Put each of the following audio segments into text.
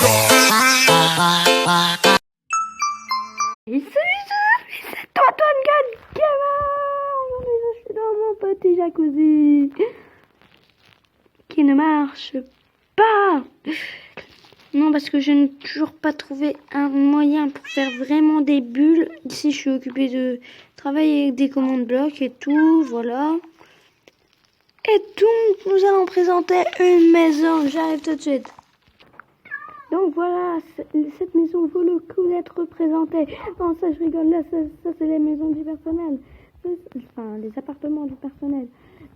Et salut, c'est Antoine Gamer. Aujourd'hui, je suis dans mon petit jacuzzi qui ne marche pas. Non, parce que je n'ai toujours pas trouvé un moyen pour faire vraiment des bulles. Ici, je suis occupée de travailler avec des commandes blocs et tout, voilà. Et donc, nous allons présenter une maison. J'arrive tout de suite. Donc voilà, cette maison vaut le coup d'être représentée. Non, ça je rigole, là, ça c'est les maisons du personnel. Enfin, les appartements du personnel.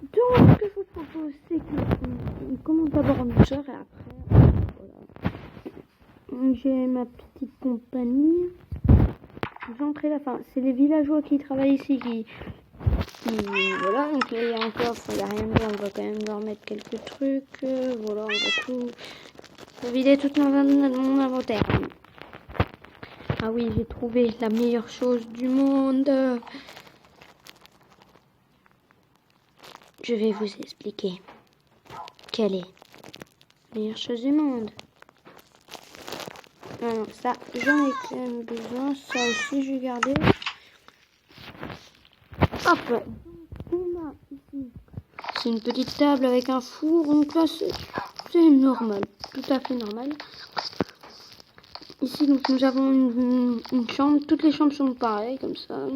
Donc, ce que je vous propose, c'est qu'on commence d'abord en douceur et après, voilà. J'ai ma petite compagnie. J'entre là, enfin, c'est les villageois qui travaillent ici qui voilà, donc là, il y a encore, il n'y a rien dedans, on va quand même leur mettre quelques trucs, voilà, on va tout vider tout mon inventaire. Ah oui, j'ai trouvé la meilleure chose du monde. Je vais vous expliquer quelle est la meilleure chose du monde. Ah non, ça, j'en ai quand même besoin, ça aussi, je vais garder. Hop, on a ici, c'est une petite table avec un four, donc là, c'est normal, tout à fait normal. Ici, donc, nous avons une chambre. Toutes les chambres sont pareilles, comme ça.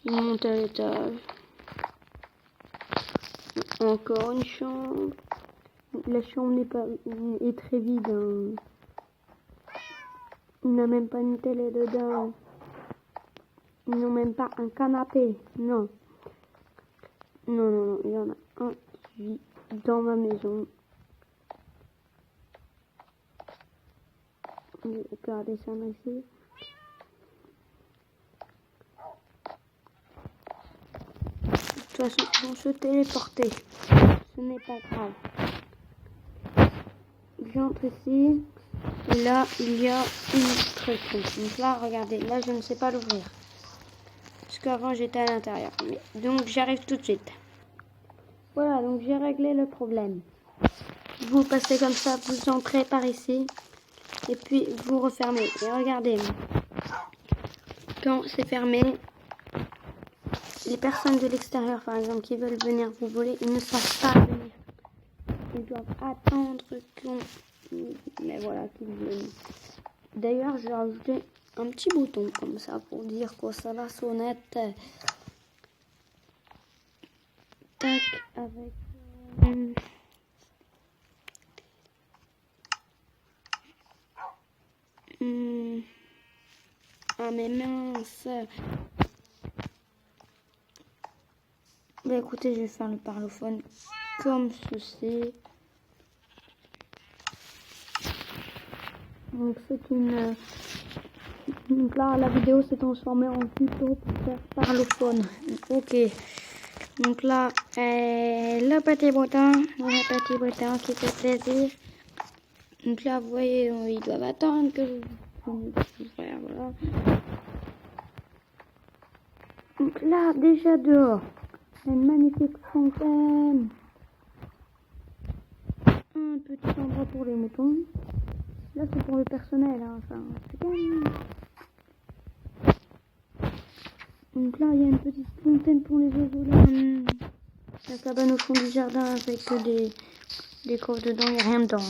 Il monte à l'étage. Encore une chambre. La chambre est très vide. Hein. Il n'a même pas une télé dedans. Ils n'ont même pas un canapé. Non. Non. Il y en a un qui vit dans ma maison. Regardez ça, merci. De toute façon, ils vont se téléporter. Ce n'est pas grave. J'entre ici. Et là, il y a une truc. Donc là, regardez. Là, je ne sais pas l'ouvrir. Parce qu'avant, j'étais à l'intérieur. Donc, j'arrive tout de suite. Voilà, donc j'ai réglé le problème. Vous passez comme ça, vous entrez par ici. Et puis, vous refermez. Et regardez. Quand c'est fermé, les personnes de l'extérieur, par exemple, qui veulent venir vous voler, ils ne savent pas venir. Ils doivent attendre qu'on... Mais voilà, qu'ils viennent. D'ailleurs, je vais rajouter un petit bouton comme ça pour dire que ça va sonnette. Tac, avec... Ah mais mince. Bah écoutez, je vais faire le parlophone comme ceci. Donc c'est une... Donc là, la vidéo s'est transformée en tuto pour faire parlophone. Ok. Donc là, le petit bouton qui fait plaisir. Donc là, vous voyez, ils doivent attendre que voilà. Donc là, déjà dehors, une magnifique fontaine. Un petit endroit pour les moutons. Là, c'est pour le personnel, hein. Enfin, c'est quand même... Donc là, il y a une petite fontaine pour les oiseaux. Là, la cabane au fond du jardin avec des coffres dedans, il n'y a rien dedans.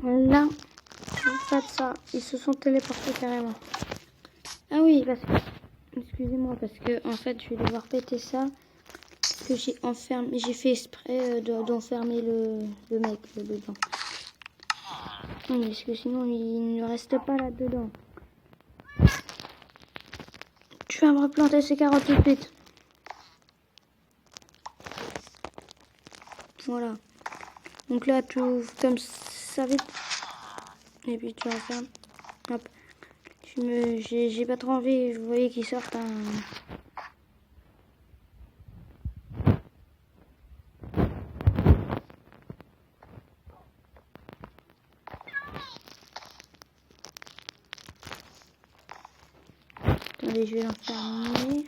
Là, en fait ça, ils se sont téléportés carrément. Ah oui, parce que, excusez-moi, parce que en fait, je vais devoir péter ça. Parce que j'ai fait exprès d'enfermer le mec dedans. Non, parce que sinon, il ne reste pas là-dedans. Tu vas me replanter ces carottes tout de suite. Voilà. Donc là, tu ouvres comme ça vite. Et puis tu enfermes. Hop. J'ai pas trop envie, vous voyez qu'ils sortent un... Attendez, je vais l'enfermer.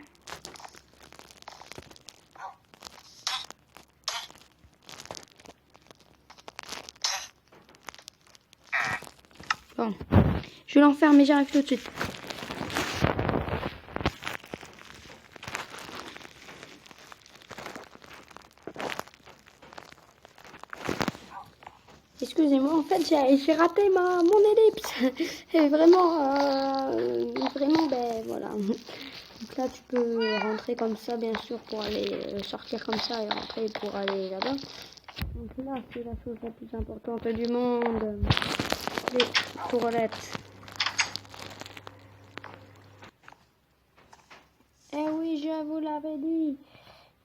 Bon, je vais l'enfermer, j'arrive tout de suite. Excusez-moi, en fait, j'ai raté mon ellipse. Et vraiment, ben voilà. Donc là, tu peux rentrer comme ça, bien sûr, pour aller sortir comme ça et rentrer pour aller là-bas. Donc là, c'est la chose la plus importante du monde. Les toilettes. Eh oui, je vous l'avais dit.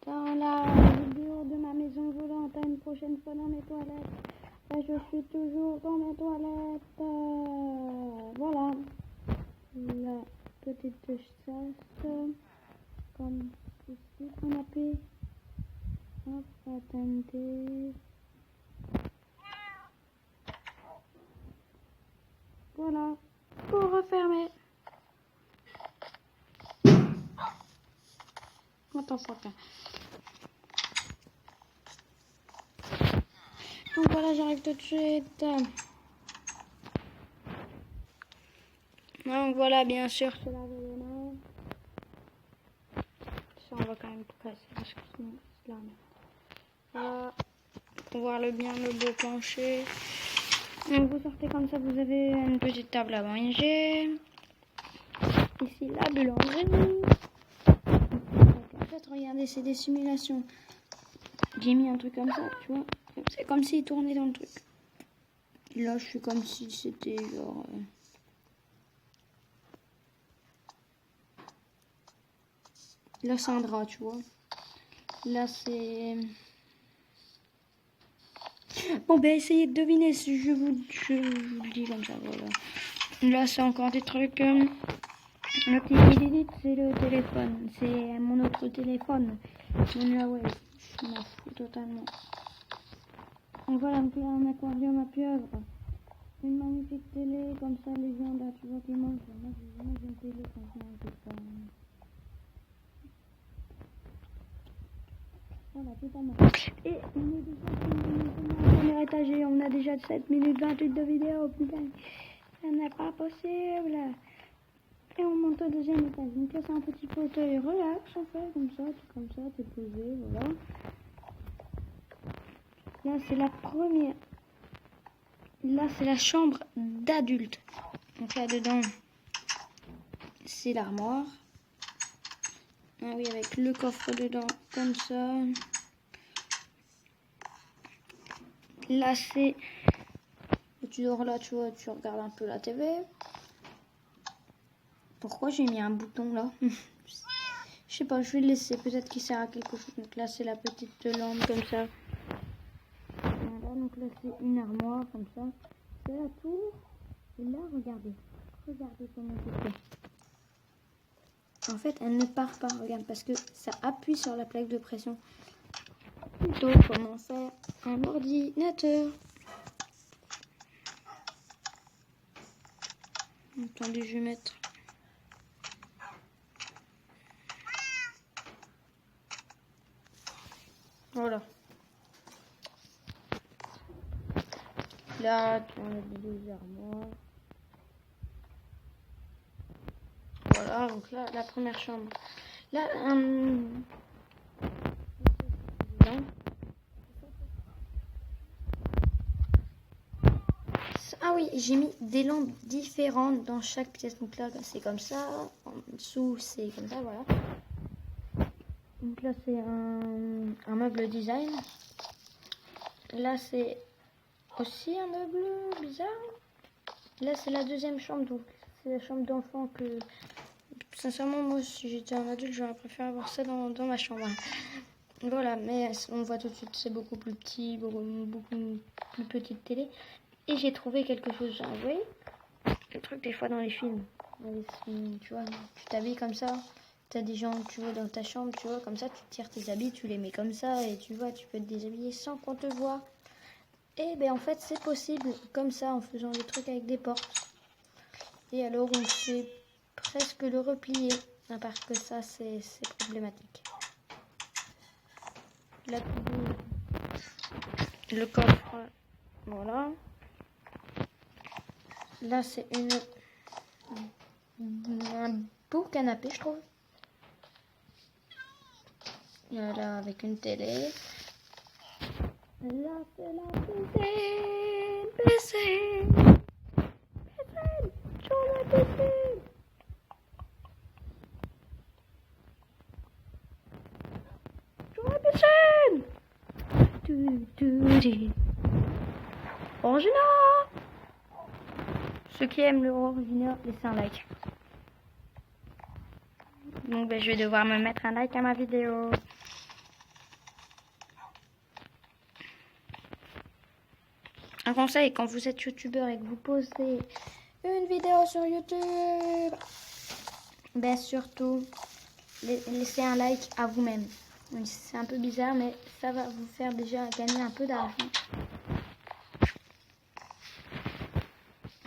Dans la vidéo de ma maison volante, une prochaine fois dans mes toilettes. Je suis toujours dans mes toilettes. Voilà. La petite chasse. Comme ici qu'on appelle. Hop, attendez. Voilà. Pour refermer. Attends, ça fait. Donc voilà, j'arrive tout de suite. Donc voilà, bien sûr, se laver les mains. Ça, on va quand même tout casser parce que sinon, c'est là. Voilà. Pour voir le beau plancher. Donc vous sortez comme ça, vous avez une petite table à manger. Ici, la boulangerie. En fait, regardez, c'est des simulations. J'ai mis un truc comme ça, tu vois. C'est comme s'il tournait dans le truc. Là, je suis comme si c'était genre... Là, c'est un drap, tu vois. Là, c'est... Bon, ben, essayez de deviner si je vous le dis comme ça, voilà. Là, c'est encore des trucs... Le petit c'est le téléphone. C'est mon autre téléphone. Mon Huawei. Je m'en fous totalement. Donc voilà, un aquarium à pieuvre. Une magnifique télé, comme ça les gens là, tu vois qu'ils mangent. Moi j'ai une télé quand je mange pas. Voilà, totalement. Et on est déjà au premier étage et on a déjà 7 minutes 28 de vidéo, putain. Ça n'est pas possible. Et on monte au deuxième étage. Donc là c'est un petit fauteuil relax en fait, comme ça, t'es posé, voilà. Là c'est la première. Là c'est la chambre d'adulte. Donc là dedans c'est l'armoire. Ah oui, avec le coffre dedans, comme ça. Là c'est... Tu dors là, tu vois, tu regardes un peu la TV. Pourquoi j'ai mis un bouton là? Je sais pas, je vais le laisser, peut-être qu'il sert à quelque chose. Donc là c'est la petite lampe comme ça. Voilà, donc là c'est une armoire comme ça. C'est la tour. Et là, regardez comment c'est fait. En fait, elle ne part pas, regarde, parce que ça appuie sur la plaque de pression. Plutôt, comment faire un ordinateur. Attendez, je vais mettre... Voilà. Là, on a des armoires. Voilà, donc là, la première chambre. Là, ah oui, j'ai mis des lampes différentes dans chaque pièce. Donc là, c'est comme ça. En dessous, c'est comme ça, voilà. Donc là, c'est un meuble design. Là, c'est aussi un meuble bizarre. Là, c'est la deuxième chambre. Donc, c'est la chambre d'enfant que... Sincèrement, moi, si j'étais un adulte, j'aurais préféré avoir ça dans ma chambre. Voilà, mais on voit tout de suite, c'est beaucoup plus petit, beaucoup plus petite télé. Et j'ai trouvé quelque chose, vous voyez, le truc des fois dans les films. Tu vois, tu t'habilles comme ça, tu as des gens, tu vois, dans ta chambre, tu vois, comme ça, tu tires tes habits, tu les mets comme ça, et tu vois, tu peux te déshabiller sans qu'on te voit. Et ben en fait, c'est possible comme ça, en faisant des trucs avec des portes. Et alors, on sait presque le replier, à part que ça, c'est problématique. Là, le coffre, voilà. Là, c'est un beau canapé, je trouve. Voilà, avec une télé. Là, c'est la piscine. Piscine. Piscine. Sur la piscine. Sur la piscine. Orangina. Ceux qui aiment le Orangina, laissez un like. Donc je vais devoir me mettre un like à ma vidéo. Un conseil, quand vous êtes youtubeur et que vous postez une vidéo sur YouTube, ben surtout laissez un like à vous-même. C'est un peu bizarre, mais ça va vous faire déjà gagner un peu d'argent.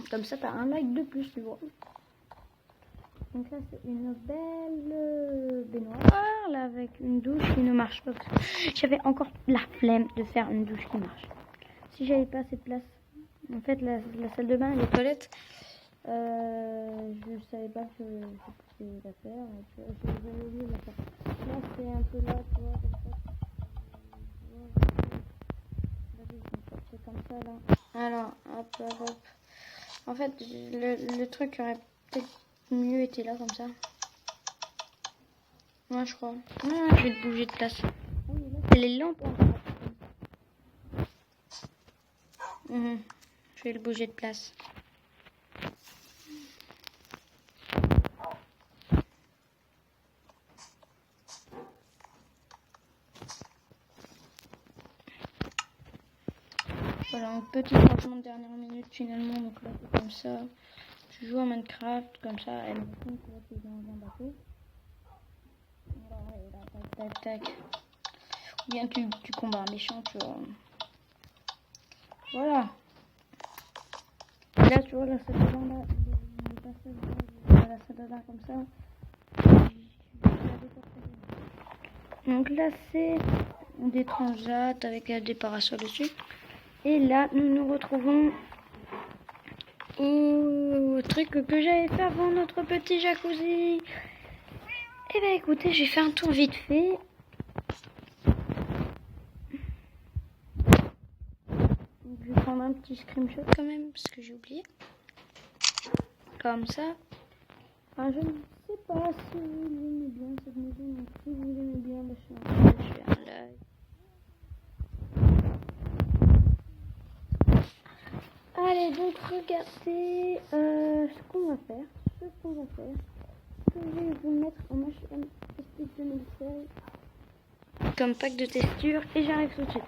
Comme ça, t'as un like de plus, tu vois. Donc là, c'est une belle baignoire là, avec une douche qui ne marche pas. J'avais encore la flemme de faire une douche qui marche. Si j'avais pas assez de place, en fait, la salle de bain et les toilettes, je ne savais pas que je pouvais la faire. J'avais oublié de la faire. Là, c'est un peu là, tu vois, c'est comme ça, là. Alors, hop, hop, hop. En fait, le truc aurait peut-être mieux été là, comme ça. Ouais, je crois. Ah, je vais te bouger de place. C'est les lampes. Je vais le bouger de place. Voilà, un petit changement de dernière minute finalement. Donc là, c'est comme ça. Je joue à Minecraft, comme ça. Elle me dit que c'est dans un bateau. Voilà, et là, tac, tac. Ou bien tu combats un méchant, tu vois. Voilà. Et là, tu vois, la salle de bain, là, le passage, la salle de bain comme ça. Donc là, c'est des transats avec des parasols dessus. Et là, nous nous retrouvons au truc que j'avais fait avant notre petit jacuzzi. Et bah écoutez, j'ai fait un tour vite fait. Je vais prendre un petit screenshot quand même, parce que j'ai oublié. Comme ça. Enfin, je ne sais pas si vous l'aimez bien cette maison, donc si vous l'aimez bien, bah, je fais un live. Allez, donc regardez ce qu'on va faire. Je vais vous mettre en HM ST 2016 comme pack de texture et j'arrive tout de suite.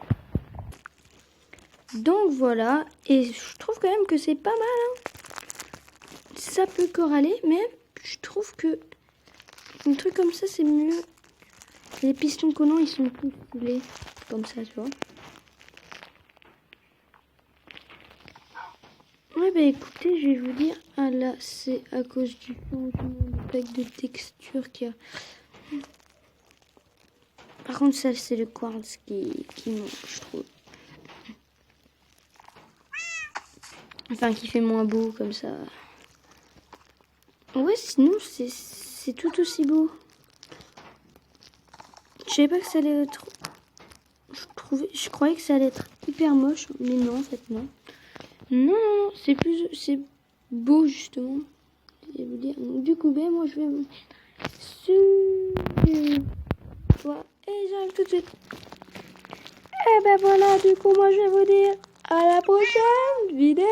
Donc voilà, et je trouve quand même que c'est pas mal. Hein. Ça peut corraler, mais je trouve que un truc comme ça c'est mieux. Les pistons collants ils sont plus stylés, comme ça, tu vois. Ouais, bah écoutez, je vais vous dire. Ah là, c'est à cause du changement de pack de texture qu'il y a. Par contre, ça, c'est le quartz qui manque, je trouve. Enfin, qui fait moins beau, comme ça. Ouais, sinon, c'est tout aussi beau. Je savais pas que ça allait être... Je croyais que ça allait être hyper moche, mais non, en fait, non. Non, c'est beau, justement. Je vais vous dire. Donc, du coup, ben, moi, je vais me mettre sur... Et j'arrive tout de suite. Et ben voilà, du coup, moi, je vais vous dire à la prochaine vidéo.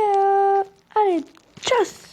Allez, tchuss!